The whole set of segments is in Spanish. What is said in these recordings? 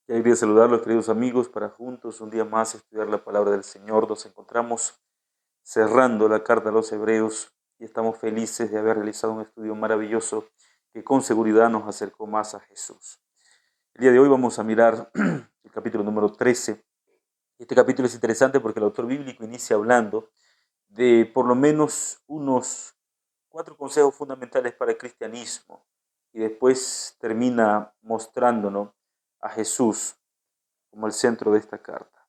Qué alegría saludarlos, queridos amigos, para juntos un día más estudiar la palabra del Señor. Nos encontramos cerrando la carta a los Hebreos y estamos felices de haber realizado un estudio maravilloso que con seguridad nos acercó más a Jesús. El día de hoy vamos a mirar el capítulo número 13. Este capítulo es interesante porque el autor bíblico inicia hablando de por lo menos unos 4 consejos fundamentales para el cristianismo y después termina mostrándonos a Jesús como el centro de esta carta.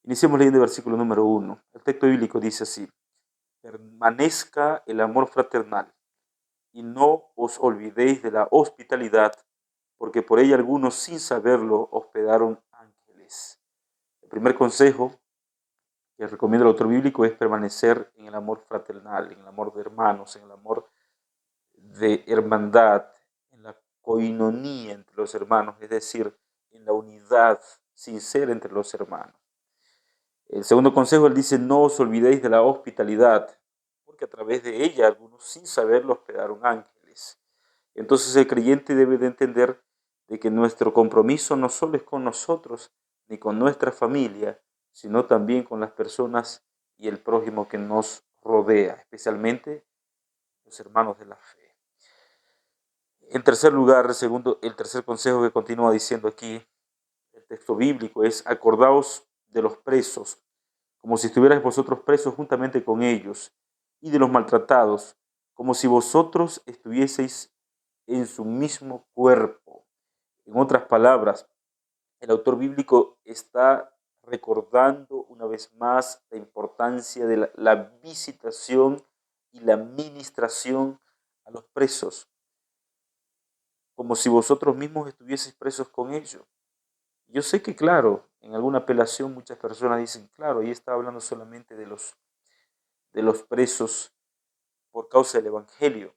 Iniciemos leyendo el versículo número 1. El texto bíblico dice así: permanezca el amor fraternal y no os olvidéis de la hospitalidad, porque por ella algunos sin saberlo hospedaron ángeles. El primer consejo que recomienda el autor bíblico es permanecer en el amor fraternal, en el amor de hermanos, en el amor de hermandad, en la coinonía entre los hermanos, es decir, en la unidad sincera entre los hermanos. El segundo consejo, él dice: no os olvidéis de la hospitalidad, porque a través de ella algunos sin saberlo hospedaron ángeles. Entonces el creyente debe de entender de que nuestro compromiso no solo es con nosotros ni con nuestra familia, sino también con las personas y el prójimo que nos rodea, especialmente los hermanos de la fe. En tercer lugar, el tercer consejo que continúa diciendo aquí el texto bíblico es: acordaos de los presos, como si estuvierais vosotros presos juntamente con ellos, y de los maltratados, como si vosotros estuvieseis en su mismo cuerpo. En otras palabras, el autor bíblico está recordando una vez más la importancia de la visitación y la ministración a los presos, como si vosotros mismos estuvieseis presos con ellos. Yo sé que, claro, en alguna apelación muchas personas dicen, claro, ahí está hablando solamente de los presos por causa del Evangelio,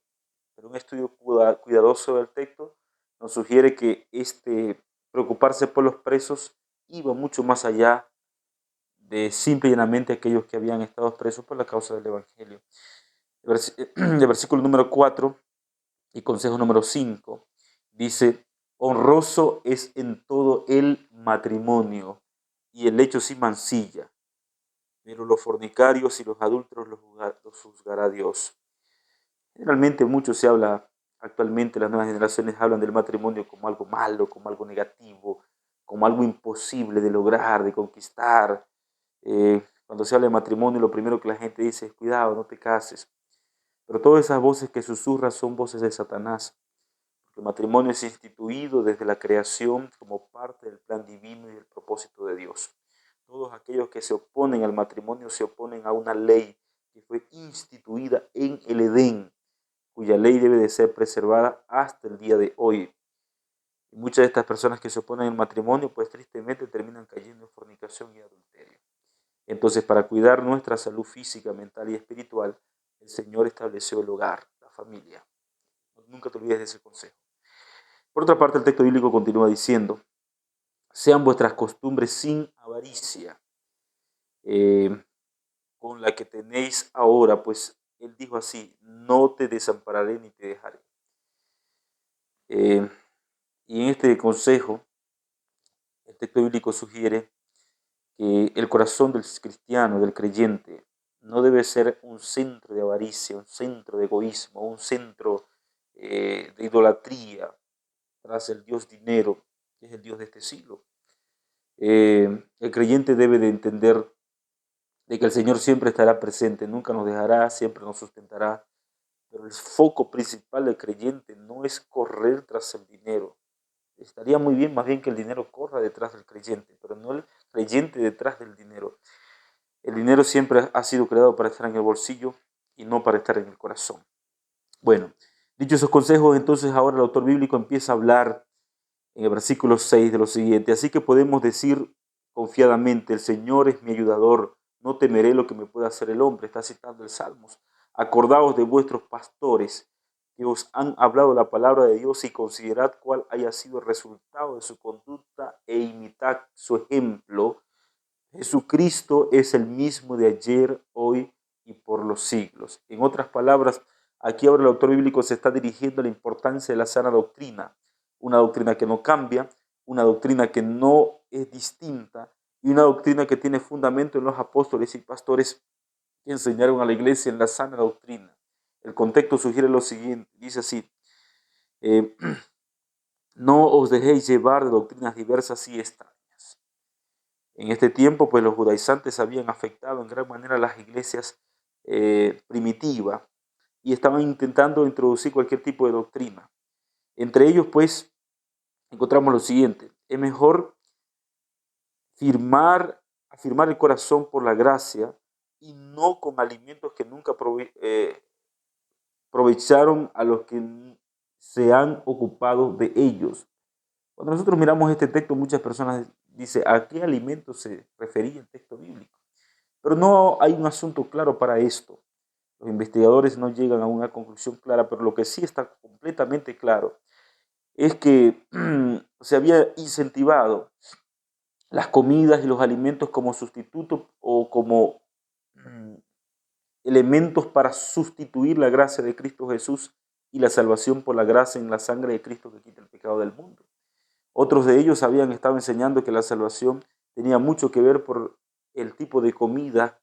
pero un estudio cuidadoso del texto nos sugiere que preocuparse por los presos iba mucho más allá de simple y llanamente aquellos que habían estado presos por la causa del Evangelio. El versículo número 4 y consejo número 5 dice: honroso es en todo el matrimonio y el lecho sin mancilla, pero los fornicarios y los adúlteros los juzgará Dios. Generalmente mucho se habla actualmente, las nuevas generaciones hablan del matrimonio como algo malo, como algo negativo, como algo imposible de lograr, de conquistar. Cuando se habla de matrimonio, lo primero que la gente dice es: cuidado, no te cases. Pero todas esas voces que susurran son voces de Satanás. El matrimonio es instituido desde la creación como parte del plan divino y del propósito de Dios. Todos aquellos que se oponen al matrimonio se oponen a una ley que fue instituida en el Edén, cuya ley debe de ser preservada hasta el día de hoy. Y muchas de estas personas que se oponen al matrimonio, pues tristemente terminan cayendo en fornicación y adulterio. Entonces, para cuidar nuestra salud física, mental y espiritual, el Señor estableció el hogar, la familia. Nunca te olvides de ese consejo. Por otra parte, el texto bíblico continúa diciendo: sean vuestras costumbres sin avaricia, con la que tenéis ahora, pues él dijo así: no te desampararé ni te dejaré. Y en este consejo, el texto bíblico sugiere que el corazón del cristiano, del creyente, no debe ser un centro de avaricia, un centro de egoísmo, un centro de idolatría tras el Dios dinero, que es el Dios de este siglo. El creyente debe de entender de que el Señor siempre estará presente, nunca nos dejará, siempre nos sustentará, pero el foco principal del creyente no es correr tras el dinero. Estaría muy bien más bien que el dinero corra detrás del creyente, pero no el creyente detrás del dinero. El dinero siempre ha sido creado para estar en el bolsillo y no para estar en el corazón. Bueno, dicho esos consejos, entonces ahora el autor bíblico empieza a hablar en el versículo 6 de lo siguiente: así que podemos decir confiadamente: el Señor es mi ayudador, no temeré lo que me pueda hacer el hombre. Está citando el Salmos. Acordaos de vuestros pastores que os han hablado la palabra de Dios y considerad cuál haya sido el resultado de su conducta e imitad su ejemplo. Jesucristo es el mismo de ayer, hoy y por los siglos. En otras palabras, aquí ahora el autor bíblico se está dirigiendo a la importancia de la sana doctrina, una doctrina que no cambia, una doctrina que no es distinta y una doctrina que tiene fundamento en los apóstoles y pastores que enseñaron a la iglesia en la sana doctrina. El contexto sugiere lo siguiente, dice así, eh, no os dejéis llevar de doctrinas diversas y extrañas. En este tiempo, pues los judaizantes habían afectado en gran manera las iglesias primitivas y estaban intentando introducir cualquier tipo de doctrina. Entre ellos, pues, encontramos lo siguiente, es mejor afirmar el corazón por la gracia y no con alimentos que nunca aprovecharon a los que se han ocupado de ellos. Cuando nosotros miramos este texto, muchas personas dicen, ¿a qué alimento se refería el texto bíblico? Pero no hay un asunto claro para esto. Los investigadores no llegan a una conclusión clara, pero lo que sí está completamente claro es que se había incentivado las comidas y los alimentos como sustituto o como elementos para sustituir la gracia de Cristo Jesús y la salvación por la gracia en la sangre de Cristo que quita el pecado del mundo. Otros de ellos habían estado enseñando que la salvación tenía mucho que ver por el tipo de comida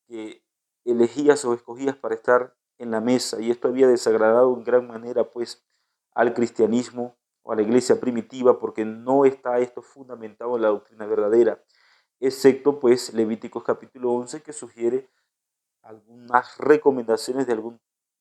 que elegías o escogías para estar en la mesa, y esto había desagradado en gran manera pues al cristianismo o a la iglesia primitiva, porque no está esto fundamentado en la doctrina verdadera, excepto pues Levíticos capítulo 11, que sugiere algunas recomendaciones de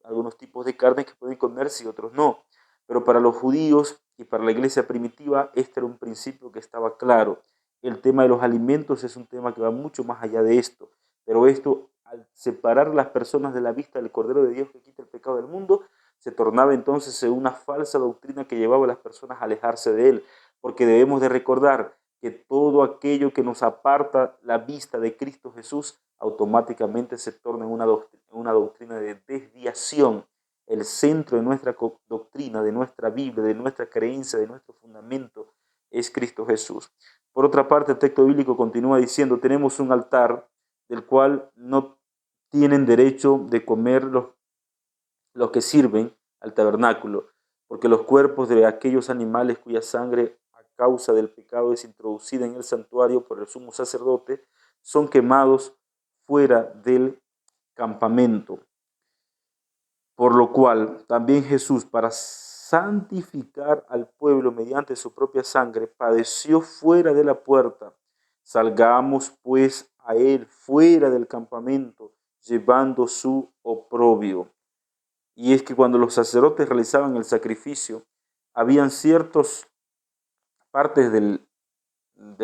algunos tipos de carne que pueden comerse y otros no. Pero para los judíos y para la iglesia primitiva, este era un principio que estaba claro. El tema de los alimentos es un tema que va mucho más allá de esto. Pero esto, al separar las personas de la vista del Cordero de Dios que quita el pecado del mundo, se tornaba entonces en una falsa doctrina que llevaba a las personas a alejarse de Él. Porque debemos de recordar que todo aquello que nos aparta la vista de Cristo Jesús automáticamente se torna en una doctrina de desviación. El centro de nuestra doctrina, de nuestra Biblia, de nuestra creencia, de nuestro fundamento es Cristo Jesús. Por otra parte, el texto bíblico continúa diciendo, tenemos un altar del cual no tienen derecho de comer los que sirven al tabernáculo, porque los cuerpos de aquellos animales cuya sangre a causa del pecado es introducida en el santuario por el sumo sacerdote, son quemados fuera del campamento. Por lo cual también Jesús, para santificar al pueblo mediante su propia sangre, padeció fuera de la puerta. Salgamos pues a él fuera del campamento, llevando su oprobio. Y es que cuando los sacerdotes realizaban el sacrificio, habían ciertas partes del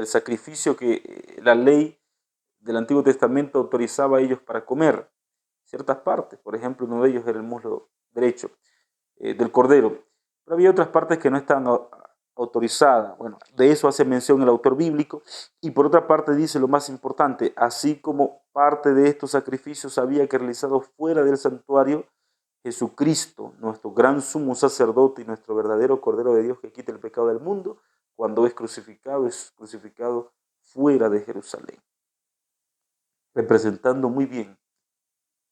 sacrificio que la ley del Antiguo Testamento autorizaba a ellos para comer. Ciertas partes, por ejemplo, uno de ellos era el muslo derecho del cordero. Pero había otras partes que no estaban autorizadas. Bueno, de eso hace mención el autor bíblico. Y por otra parte dice lo más importante, así como parte de estos sacrificios había que realizarlos fuera del santuario, Jesucristo, nuestro gran sumo sacerdote y nuestro verdadero Cordero de Dios que quita el pecado del mundo, cuando es crucificado fuera de Jerusalén, representando muy bien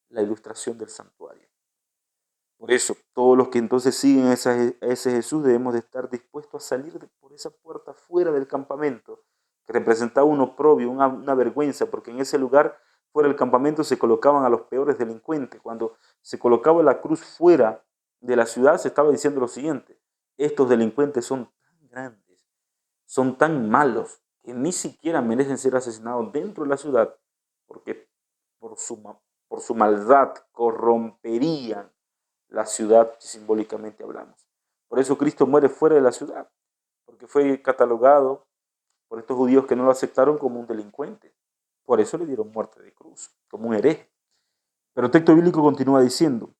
la ilustración del santuario. Por eso, todos los que entonces siguen a ese Jesús debemos de estar dispuestos a salir por esa puerta fuera del campamento, que representaba un oprobio, una vergüenza, porque en ese lugar, fuera del campamento, se colocaban a los peores delincuentes. Cuando se colocaba la cruz fuera de la ciudad, se estaba diciendo lo siguiente, estos delincuentes son tan grandes, son tan malos, que ni siquiera merecen ser asesinados dentro de la ciudad, porque por su maldad corromperían la ciudad que simbólicamente hablamos. Por eso Cristo muere fuera de la ciudad, porque fue catalogado por estos judíos que no lo aceptaron como un delincuente. Por eso le dieron muerte de cruz, como un hereje. Pero el texto bíblico continúa diciendo,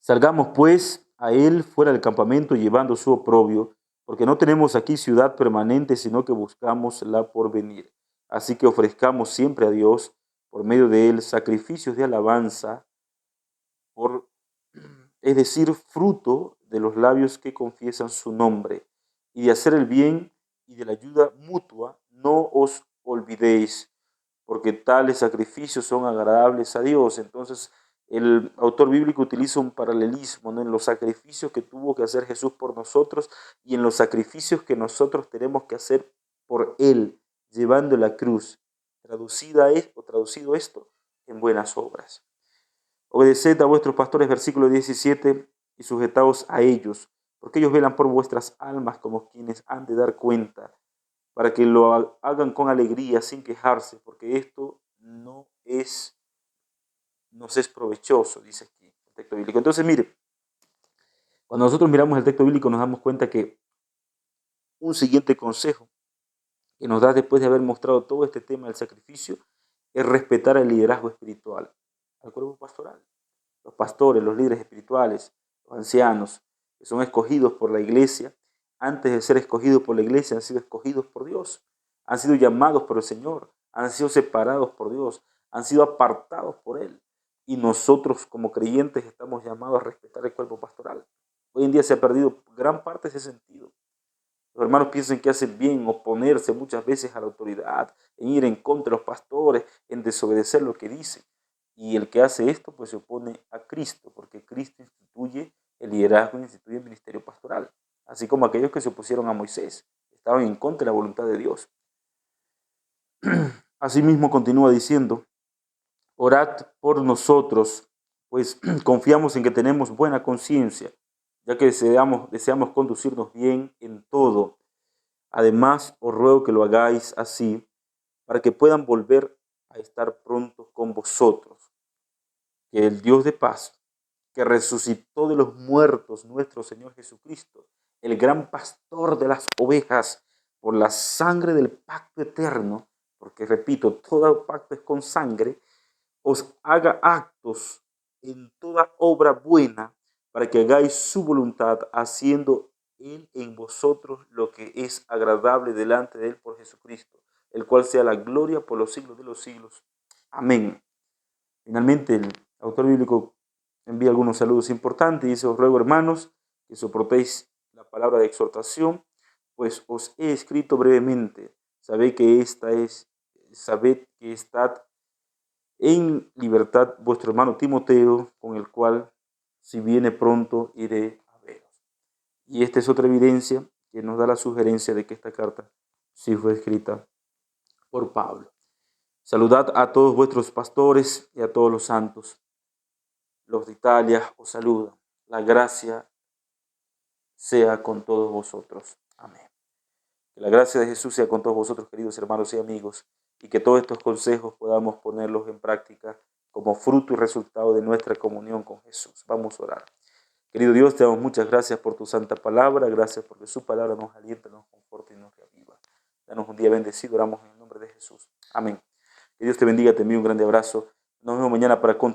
salgamos pues a él fuera del campamento llevando su oprobio, porque no tenemos aquí ciudad permanente, sino que buscamos la porvenir. Así que ofrezcamos siempre a Dios, por medio de él, sacrificios de alabanza, es decir, fruto de los labios que confiesan su nombre, y de hacer el bien y de la ayuda mutua, no os olvidéis, porque tales sacrificios son agradables a Dios. Entonces, El autor bíblico utiliza un paralelismo, ¿no?, en los sacrificios que tuvo que hacer Jesús por nosotros y en los sacrificios que nosotros tenemos que hacer por Él, llevando la cruz. Traducido esto en buenas obras. Obedeced a vuestros pastores, versículo 17, y sujetaos a ellos, porque ellos velan por vuestras almas como quienes han de dar cuenta, para que lo hagan con alegría, sin quejarse, porque esto nos es provechoso, dice aquí el texto bíblico. Entonces, mire, cuando nosotros miramos el texto bíblico nos damos cuenta que un siguiente consejo que nos da después de haber mostrado todo este tema del sacrificio es respetar el liderazgo espiritual, al cuerpo pastoral. Los pastores, los líderes espirituales, los ancianos, que son escogidos por la iglesia, antes de ser escogidos por la iglesia han sido escogidos por Dios, han sido llamados por el Señor, han sido separados por Dios, han sido apartados por Él. Y nosotros como creyentes estamos llamados a respetar el cuerpo pastoral. Hoy en día se ha perdido gran parte de ese sentido. Los hermanos piensan que hacen bien en oponerse muchas veces a la autoridad, en ir en contra de los pastores, en desobedecer lo que dicen. Y el que hace esto, pues se opone a Cristo, porque Cristo instituye el liderazgo, instituye el ministerio pastoral. Así como aquellos que se opusieron a Moisés, estaban en contra de la voluntad de Dios. Asimismo continúa diciendo, orad por nosotros, pues confiamos en que tenemos buena conciencia, ya que deseamos conducirnos bien en todo. Además, os ruego que lo hagáis así, para que puedan volver a estar pronto con vosotros. Que el Dios de paz, que resucitó de los muertos nuestro Señor Jesucristo, el gran pastor de las ovejas, por la sangre del pacto eterno, porque repito, todo pacto es con sangre, os haga actos en toda obra buena, para que hagáis su voluntad, haciendo Él en vosotros lo que es agradable delante de Él por Jesucristo, el cual sea la gloria por los siglos de los siglos. Amén. Finalmente, el autor bíblico envía algunos saludos importantes y dice, os ruego, hermanos, que soportéis la palabra de exhortación, pues os he escrito brevemente. Sabed que estad en libertad vuestro hermano Timoteo, con el cual, si viene pronto, iré a veros. Y esta es otra evidencia que nos da la sugerencia de que esta carta sí fue escrita por Pablo. Saludad a todos vuestros pastores y a todos los santos. Los de Italia os saludan. La gracia sea con todos vosotros. Amén. Que la gracia de Jesús sea con todos vosotros, queridos hermanos y amigos, y que todos estos consejos podamos ponerlos en práctica como fruto y resultado de nuestra comunión con Jesús. Vamos a orar. Querido Dios, te damos muchas gracias por tu santa palabra, gracias porque su palabra nos alienta, nos conforta y nos reaviva. Danos un día bendecido, oramos en el nombre de Jesús. Amén. Que Dios te bendiga, te envío un grande abrazo. Nos vemos mañana para continuar.